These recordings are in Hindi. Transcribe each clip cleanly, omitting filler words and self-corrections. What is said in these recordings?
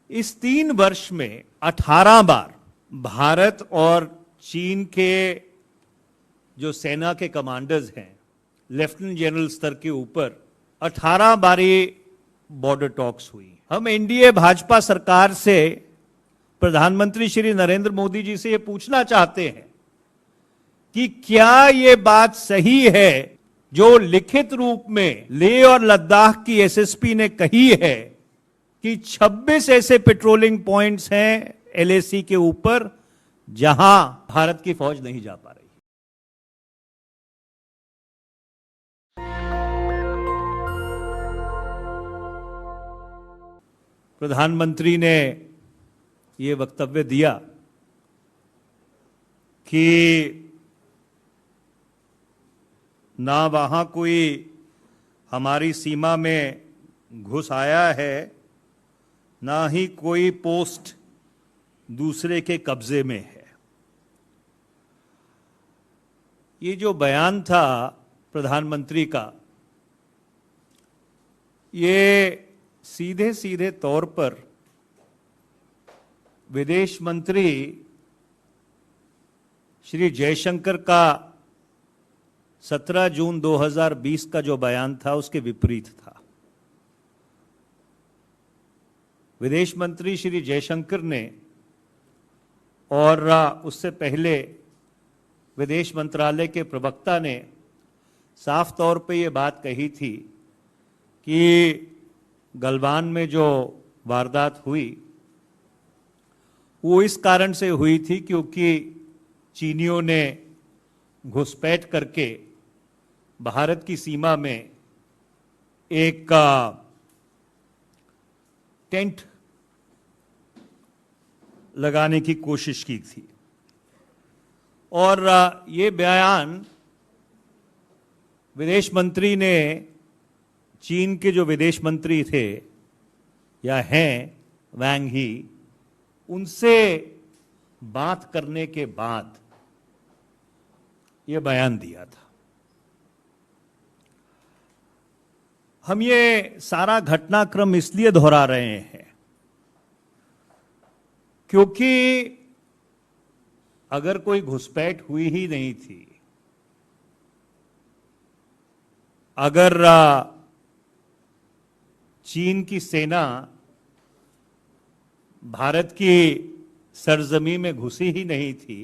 इस 3 वर्ष में 18 बार भारत और चीन के जो सेना के कमांडर्स हैं, लेफ्टिनेंट जनरल स्तर के ऊपर 18 बारी बॉर्डर टॉक्स हुई। हम एनडीए भाजपा सरकार से प्रधानमंत्री श्री नरेंद्र मोदी जी से ये पूछना चाहते हैं कि क्या ये बात सही है जो लिखित रूप में लेह और लद्दाख की एसएसपी ने कही है कि 26 ऐसे पेट्रोलिंग पॉइंट्स हैं एलएसी के ऊपर जहां भारत की फौज नहीं जा पा रही। प्रधानमंत्री ने ये वक्तव्य दिया कि ना वहां कोई हमारी सीमा में घुस आया है, ना ही कोई पोस्ट दूसरे के कब्जे में है। ये जो बयान था प्रधानमंत्री का, ये सीधे सीधे तौर पर विदेश मंत्री श्री जयशंकर का 17 जून 2020 का जो बयान था उसके विपरीत था। विदेश मंत्री श्री जयशंकर ने और उससे पहले विदेश मंत्रालय के प्रवक्ता ने साफ तौर पे ये बात कही थी कि गलवान में जो वारदात हुई वो इस कारण से हुई थी क्योंकि चीनियों ने घुसपैठ करके भारत की सीमा में एक टेंट लगाने की कोशिश की थी। और ये बयान विदेश मंत्री ने चीन के जो विदेश मंत्री थे या हैं वांग ही, उनसे बात करने के बाद ये बयान दिया था। हम ये सारा घटनाक्रम इसलिए दोहरा रहे हैं क्योंकि अगर कोई घुसपैठ हुई ही नहीं थी, अगर चीन की सेना भारत की सरजमी में घुसी ही नहीं थी,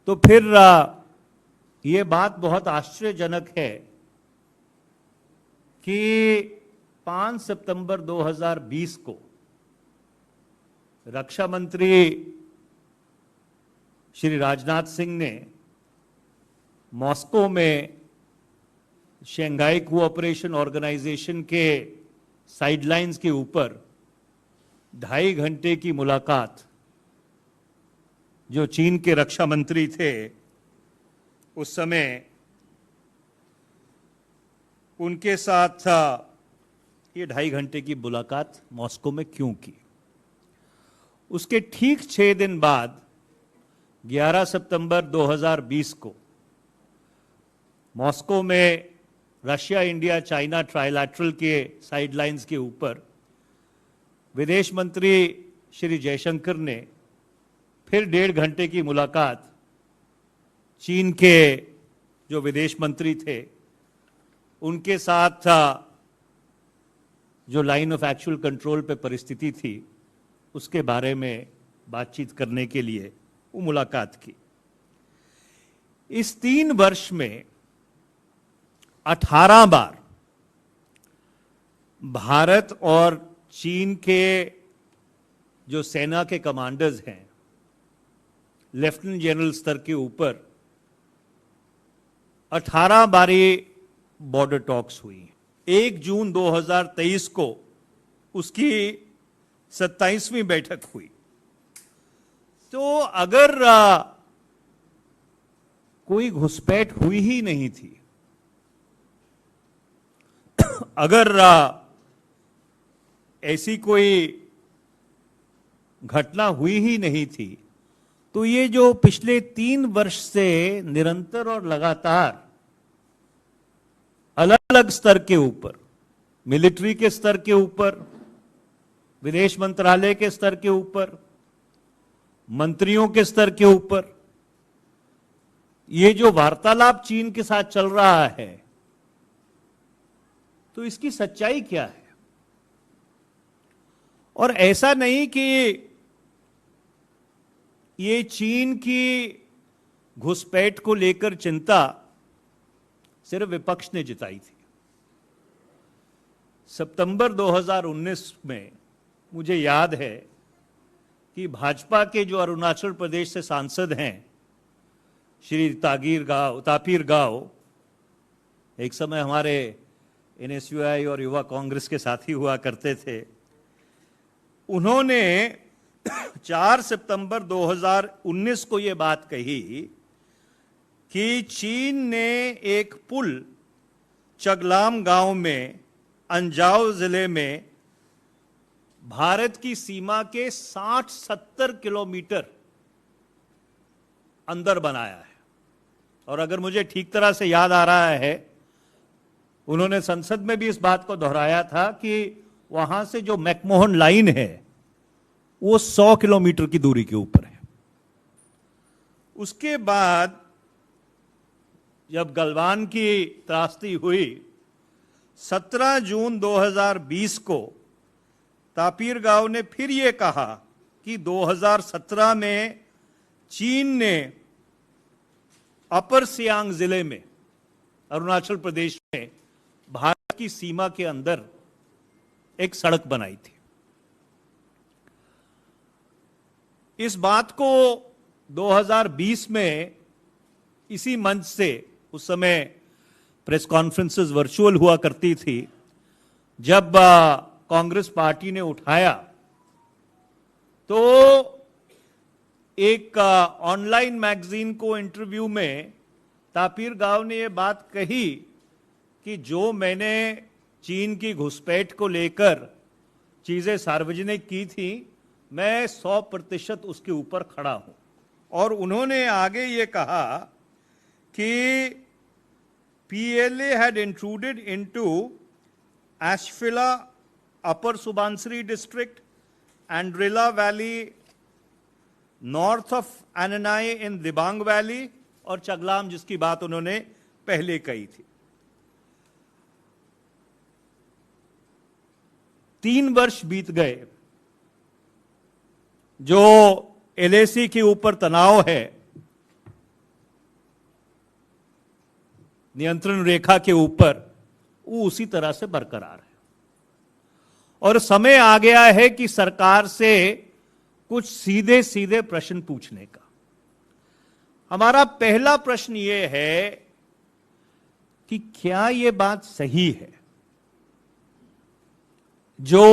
तो फिर ये बात बहुत आश्चर्यजनक है कि 5 सितंबर 2020 को रक्षा मंत्री श्री राजनाथ सिंह ने मॉस्को में शंघाई कोऑपरेशन ऑर्गेनाइजेशन के साइडलाइंस के ऊपर 2.5 घंटे की मुलाकात जो चीन के रक्षा मंत्री थे उस समय उनके साथ ये 2.5 घंटे की मुलाकात मॉस्को में क्यों की। उसके ठीक 6 दिन बाद 11 सितंबर 2020 को मॉस्को में रशिया इंडिया चाइना ट्राइलैटरल के साइडलाइंस के ऊपर विदेश मंत्री श्री जयशंकर ने फिर 1.5 घंटे की मुलाकात चीन के जो विदेश मंत्री थे उनके साथ जो लाइन ऑफ एक्चुअल कंट्रोल पे परिस्थिति थी उसके बारे में बातचीत करने के लिए वो मुलाकात की। इस 3 वर्ष में 18 बार भारत और चीन के जो सेना के कमांडर्स हैं, लेफ्टिनेंट जनरल स्तर के ऊपर 18 बारी बॉर्डर टॉक्स हुई। 1 जून 2023 को उसकी 27वीं बैठक हुई। तो अगर कोई घुसपैठ हुई ही नहीं थी, अगर ऐसी कोई घटना हुई ही नहीं थी, तो ये जो पिछले 3 वर्ष से निरंतर और लगातार अलग अलग स्तर के ऊपर, मिलिट्री के स्तर के ऊपर, विदेश मंत्रालय के स्तर के ऊपर, मंत्रियों के स्तर के ऊपर ये जो वार्तालाप चीन के साथ चल रहा है, तो इसकी सच्चाई क्या है? और ऐसा नहीं कि ये चीन की घुसपैठ को लेकर चिंता सिर्फ विपक्ष ने जिताई थी। सितंबर 2019 में मुझे याद है कि भाजपा के जो अरुणाचल प्रदेश से सांसद हैं श्री तापिर गाव, एक समय हमारे NSUI और युवा कांग्रेस के साथी हुआ करते थे, उन्होंने 4 सितंबर 2019 को यह बात कही कि चीन ने एक पुल चगलाम गांव में अंजाव जिले में भारत की सीमा के 60-70 किलोमीटर अंदर बनाया है। और अगर मुझे ठीक तरह से याद आ रहा है, उन्होंने संसद में भी इस बात को दोहराया था कि वहां से जो मैकमोहन लाइन है वो 100 किलोमीटर की दूरी के ऊपर है। उसके बाद जब गलवान की त्रासदी हुई, 17 जून 2020 को तापिर गांव ने फिर यह कहा कि 2017 में चीन ने अपर सियांग जिले में, अरुणाचल प्रदेश में, भारत की सीमा के अंदर एक सड़क बनाई थी। इस बात को 2020 में इसी मंच से, उस समय प्रेस कॉन्फ्रेंसेस वर्चुअल हुआ करती थी, जब कांग्रेस पार्टी ने उठाया तो एक ऑनलाइन मैगजीन को इंटरव्यू में तापिर गाव ने यह बात कही कि जो मैंने चीन की घुसपैठ को लेकर चीजें सार्वजनिक की थी, मैं 100% उसके ऊपर खड़ा हूं। और उन्होंने आगे ये कहा कि PLA had intruded into Ashfila, Upper Subansiri district, Andrilla Valley, north of Ananai in Dibang Valley, और चगलाम जिसकी बात उन्होंने पहले कही थी। 3 वर्ष बीत गए। जो LAC के ऊपर तनाव है, नियंत्रण रेखा के ऊपर, वो उसी तरह से बरकरार है। और समय आ गया है कि सरकार से कुछ सीधे सीधे प्रश्न पूछने का। हमारा पहला प्रश्न ये है कि क्या ये बात सही है जो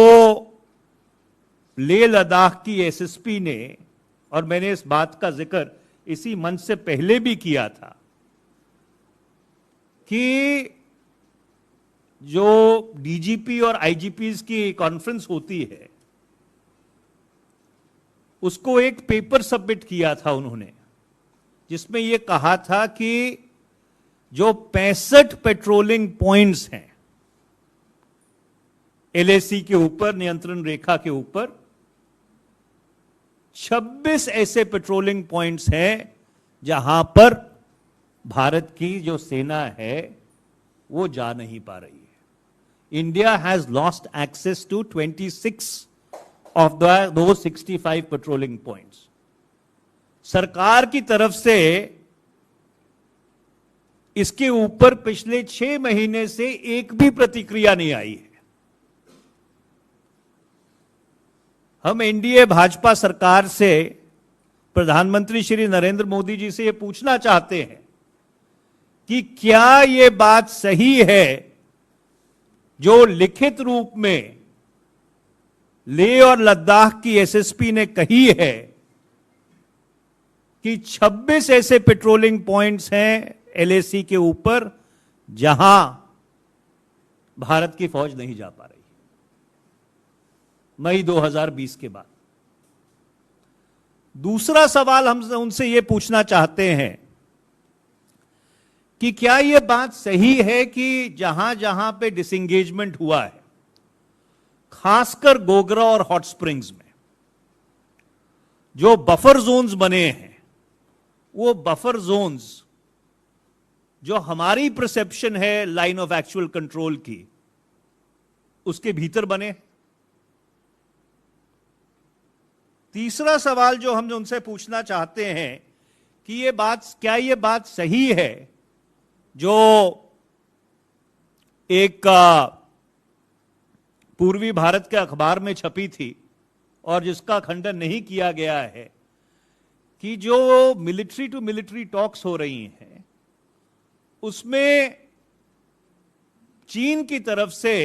लेह लद्दाख की SSP ने, और मैंने इस बात का जिक्र इसी मंच से पहले भी किया था, कि जो DGP और IGPs की कॉन्फ्रेंस होती है, उसको एक पेपर सबमिट किया था उन्होंने, जिसमें यह कहा था कि जो 65 पेट्रोलिंग पॉइंट्स हैं LAC के ऊपर, नियंत्रण रेखा के ऊपर, 26 ऐसे पेट्रोलिंग पॉइंट्स हैं जहां पर भारत की जो सेना है वो जा नहीं पा रही है। India has lost access to 26 of दो 65 पेट्रोलिंग पॉइंट्स। सरकार की तरफ से इसके ऊपर पिछले 6 महीने से एक भी प्रतिक्रिया नहीं आई है। हम NDA भाजपा सरकार से, प्रधानमंत्री श्री नरेंद्र मोदी जी से यह पूछना चाहते हैं कि क्या यह बात सही है जो लिखित रूप में लेह और लद्दाख की SSP ने कही है कि 26 ऐसे पेट्रोलिंग पॉइंट्स हैं LAC के ऊपर जहां भारत की फौज नहीं जा पा रही, मई 2020 के बाद। दूसरा सवाल हम उनसे यह पूछना चाहते हैं कि क्या यह बात सही है कि जहां जहां पे डिसएंगेजमेंट हुआ है खासकर गोगरा और हॉट स्प्रिंग्स में जो बफर जोन्स बने हैं, वो बफर जोन्स जो हमारी परसेप्शन है लाइन ऑफ एक्चुअल कंट्रोल की, उसके भीतर बने। तीसरा सवाल जो हम उनसे पूछना चाहते हैं कि क्या ये बात सही है जो एक पूर्वी भारत के अखबार में छपी थी और जिसका खंडन नहीं किया गया है, कि जो मिलिट्री टू मिलिट्री टॉक्स हो रही हैं उसमें चीन की तरफ से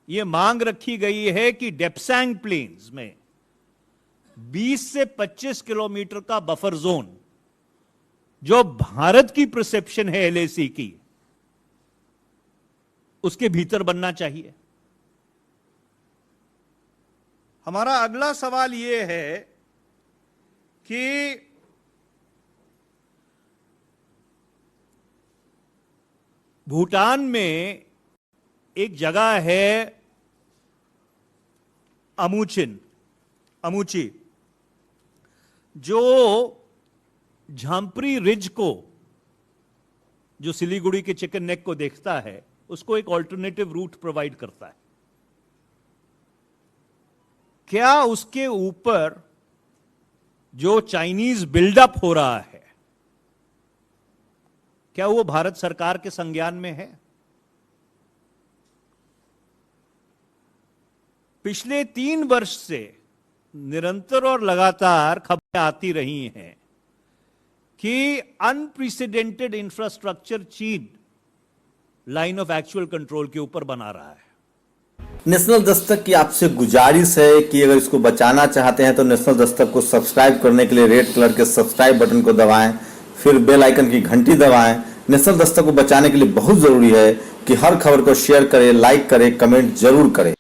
यह मांग रखी गई है कि डेप्सैंग प्लेन्स में 20 से 25 किलोमीटर का बफर जोन जो भारत की परसेप्शन है एलएसी की, उसके भीतर बनना चाहिए। हमारा अगला सवाल यह है कि भूटान में एक जगह है अमुची, जो झांपरी रिज को, जो सिलीगुड़ी के चिकन नेक को देखता है, उसको एक ऑल्टरनेटिव रूट प्रोवाइड करता है। क्या उसके ऊपर जो चाइनीज बिल्डअप हो रहा है, क्या वो भारत सरकार के संज्ञान में है? पिछले 3 वर्ष से निरंतर और लगातार खबरें आती रही हैं कि अनप्रेसिडेंटेड इंफ्रास्ट्रक्चर चीन लाइन ऑफ एक्चुअल कंट्रोल के ऊपर बना रहा है। नेशनल दस्तक की आपसे गुजारिश है कि अगर इसको बचाना चाहते हैं तो नेशनल दस्तक को सब्सक्राइब करने के लिए रेड कलर के सब्सक्राइब बटन को दबाएं, फिर बेल आइकन की घंटी दबाएं। नेशनल दस्तक को बचाने के लिए बहुत जरूरी है कि हर खबर को शेयर करें, लाइक करें, कमेंट जरूर करें।